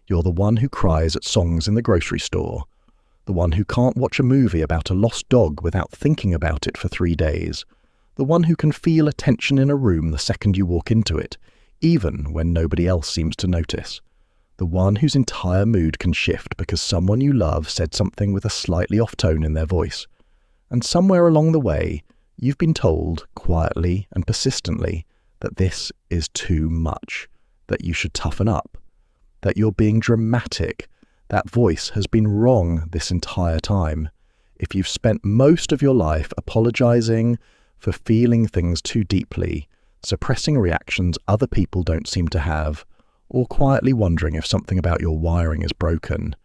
You're the one who cries at songs in the grocery store, the one who can't watch a movie about a lost dog without thinking about it for 3 days, the one who can feel a tension in a room the second you walk into it, even when nobody else seems to notice, the one whose entire mood can shift because someone you love said something with a slightly off tone in their voice. And somewhere along the way, you've been told, quietly and persistently, that this is too much, that you should toughen up, that you're being dramatic. That voice has been wrong this entire time. If you've spent most of your life apologizing for feeling things too deeply, suppressing reactions other people don't seem to have, or quietly wondering if something about your wiring is broken,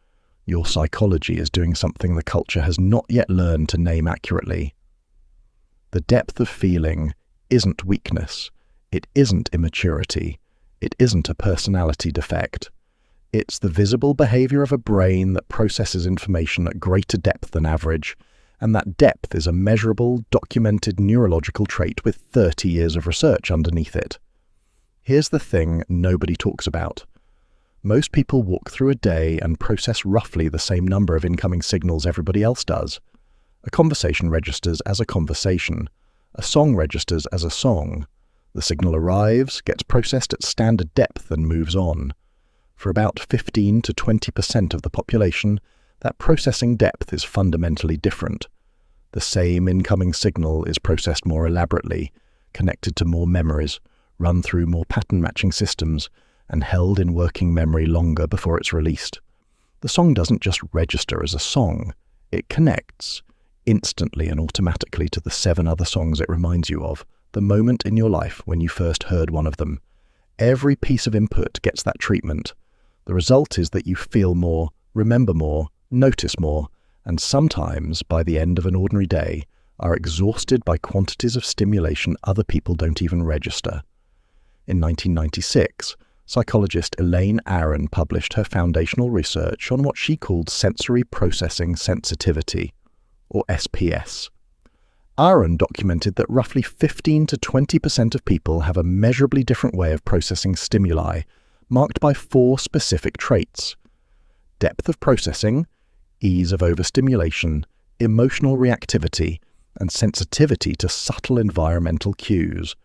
your psychology is doing something the culture has not yet learned to name accurately. The depth of feeling isn't weakness, it isn't immaturity, it isn't a personality defect. It's the visible behavior of a brain that processes information at greater depth than average, and that depth is a measurable, documented neurological trait with 30 years of research underneath it. Here's the thing nobody talks about. Most people walk through a day and process roughly the same number of incoming signals everybody else does. A conversation registers as a conversation. A song registers as a song. The signal arrives, gets processed at standard depth and moves on. For about 15 to 20% of the population, that processing depth is fundamentally different. The same incoming signal is processed more elaborately, connected to more memories, run through more pattern-matching systems, and held in working memory longer before it's released. The song doesn't just register as a song, it connects, instantly and automatically, to the 7 other songs it reminds you of, the moment in your life when you first heard one of them. Every piece of input gets that treatment. The result is that you feel more, remember more, notice more, and sometimes, by the end of an ordinary day, are exhausted by quantities of stimulation other people don't even register. In 1996, psychologist Elaine Aron published her foundational research on what she called sensory processing sensitivity, or SPS. Aron documented that roughly 15 to 20% of people have a measurably different way of processing stimuli, marked by 4 specific traits: depth of processing, ease of overstimulation, emotional reactivity, and sensitivity to subtle environmental cues.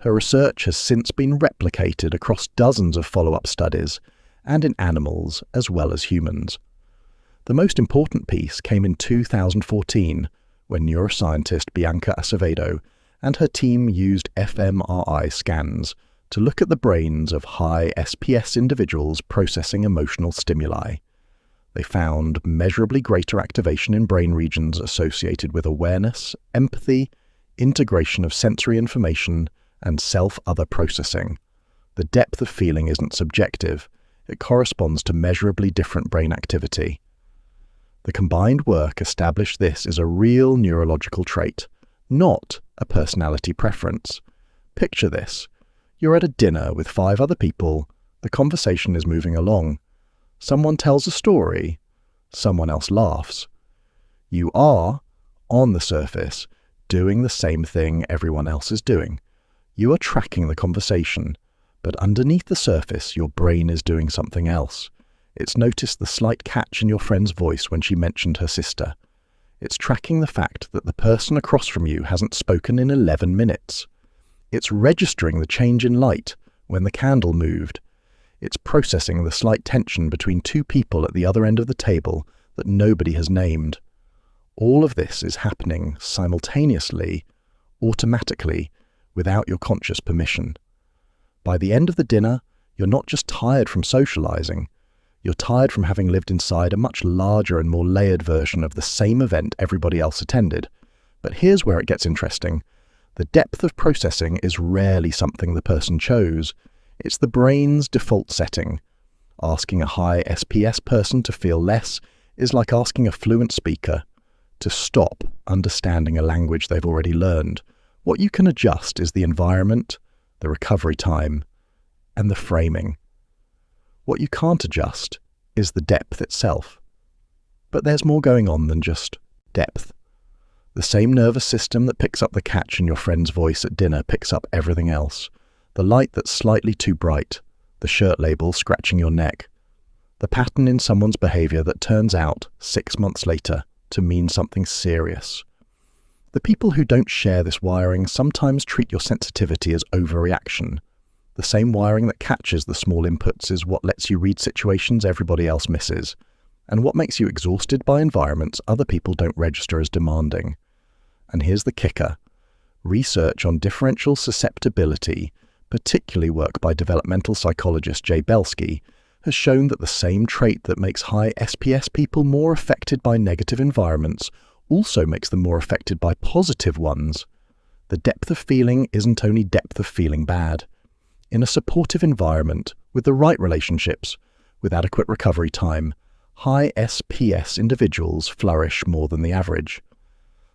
Her research has since been replicated across dozens of follow-up studies, and in animals as well as humans. The most important piece came in 2014, when neuroscientist Bianca Acevedo and her team used fMRI scans to look at the brains of high SPS individuals processing emotional stimuli. They found measurably greater activation in brain regions associated with awareness, empathy, integration of sensory information, and self-other processing. The depth of feeling isn't subjective, it corresponds to measurably different brain activity. The combined work established this is a real neurological trait, not a personality preference. Picture this. You're at a dinner with 5 other people, the conversation is moving along. Someone tells a story, someone else laughs. You are, on the surface, doing the same thing everyone else is doing. You are tracking the conversation, but underneath the surface your brain is doing something else. It's noticed the slight catch in your friend's voice when she mentioned her sister. It's tracking the fact that the person across from you hasn't spoken in 11 minutes. It's registering the change in light when the candle moved. It's processing the slight tension between 2 people at the other end of the table that nobody has named. All of this is happening simultaneously, automatically, without your conscious permission. By the end of the dinner, you're not just tired from socializing, you're tired from having lived inside a much larger and more layered version of the same event everybody else attended. But here's where it gets interesting. The depth of processing is rarely something the person chose. It's the brain's default setting. Asking a high SPS person to feel less is like asking a fluent speaker to stop understanding a language they've already learned. What you can adjust is the environment, the recovery time, and the framing. What you can't adjust is the depth itself. But there's more going on than just depth. The same nervous system that picks up the catch in your friend's voice at dinner picks up everything else. The light that's slightly too bright, the shirt label scratching your neck, The pattern in someone's behavior that turns out 6 months later to mean something serious. The people who don't share this wiring sometimes treat your sensitivity as overreaction. The same wiring that catches the small inputs is what lets you read situations everybody else misses, and what makes you exhausted by environments other people don't register as demanding. And here's the kicker. Research on differential susceptibility, particularly work by developmental psychologist Jay Belsky, has shown that the same trait that makes high SPS people more affected by negative environments also makes them more affected by positive ones. The depth of feeling isn't only depth of feeling bad. In a supportive environment, with the right relationships, with adequate recovery time, high SPS individuals flourish more than the average.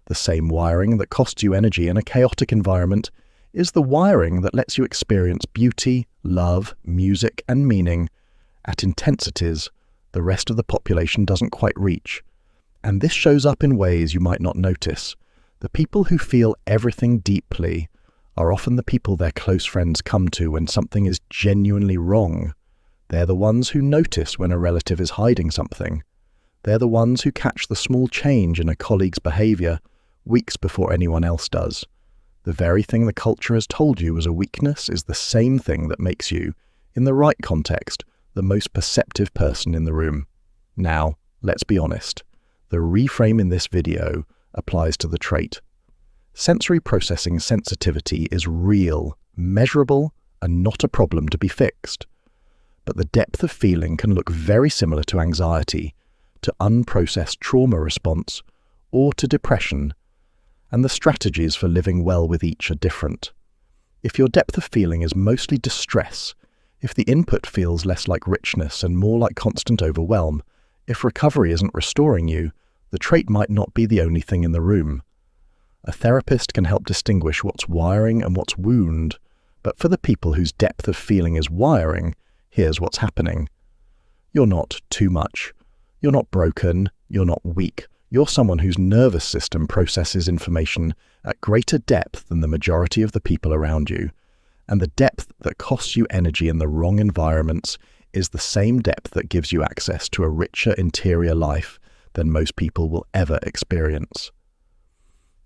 The same wiring that costs you energy in a chaotic environment is the wiring that lets you experience beauty, love, music, and meaning at intensities the rest of the population doesn't quite reach. And this shows up in ways you might not notice. The people who feel everything deeply are often the people their close friends come to when something is genuinely wrong. They're the ones who notice when a relative is hiding something. They're the ones who catch the small change in a colleague's behavior weeks before anyone else does. The very thing the culture has told you was a weakness is the same thing that makes you, in the right context, the most perceptive person in the room. Now, let's be honest. The reframe in this video applies to the trait. Sensory processing sensitivity is real, measurable, and not a problem to be fixed. But the depth of feeling can look very similar to anxiety, to unprocessed trauma response, or to depression, and the strategies for living well with each are different. If your depth of feeling is mostly distress, if the input feels less like richness and more like constant overwhelm, if recovery isn't restoring you, the trait might not be the only thing in the room. A therapist can help distinguish what's wiring and what's wound, but for the people whose depth of feeling is wiring, here's what's happening. You're not too much. You're not broken. You're not weak. You're someone whose nervous system processes information at greater depth than the majority of the people around you. And the depth that costs you energy in the wrong environments is the same depth that gives you access to a richer interior life than most people will ever experience.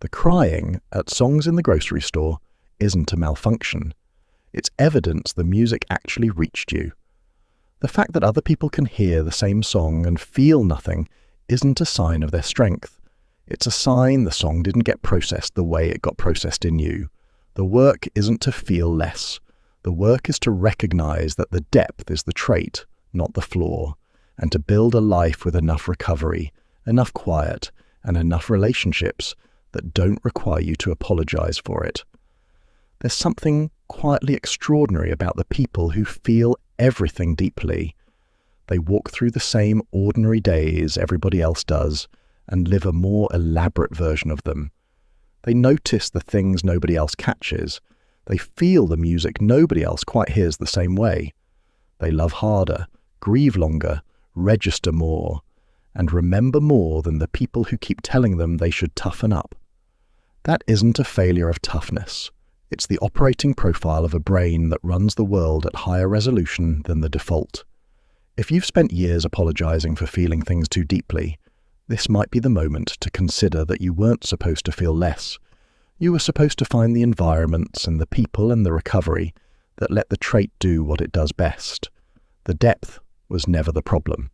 The crying at songs in the grocery store isn't a malfunction. It's evidence the music actually reached you. The fact that other people can hear the same song and feel nothing isn't a sign of their strength. It's a sign the song didn't get processed the way it got processed in you. The work isn't to feel less. The work is to recognize that the depth is the trait, not the flaw, and to build a life with enough recovery, enough quiet, and enough relationships that don't require you to apologize for it. There's something quietly extraordinary about the people who feel everything deeply. They walk through the same ordinary days everybody else does and live a more elaborate version of them. They notice the things nobody else catches. They feel the music nobody else quite hears the same way. They love harder, grieve longer, register more, and remember more than the people who keep telling them they should toughen up. That isn't a failure of toughness. It's the operating profile of a brain that runs the world at higher resolution than the default. If you've spent years apologizing for feeling things too deeply, this might be the moment to consider that you weren't supposed to feel less. You were supposed to find the environments and the people and the recovery that let the trait do what it does best. The depth was never the problem.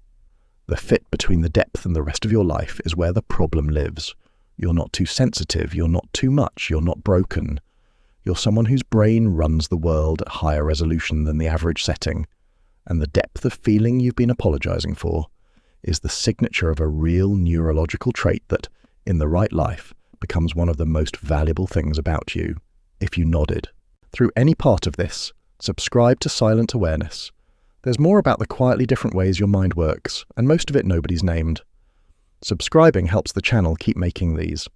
The fit between the depth and the rest of your life is where the problem lives. You're not too sensitive, you're not too much, you're not broken. You're someone whose brain runs the world at higher resolution than the average setting, and the depth of feeling you've been apologizing for is the signature of a real neurological trait that, in the right life, becomes one of the most valuable things about you, if you nodded. Through any part of this, subscribe to Silent Awareness. There's more about the quietly different ways your mind works, and most of it nobody's named. Subscribing helps the channel keep making these.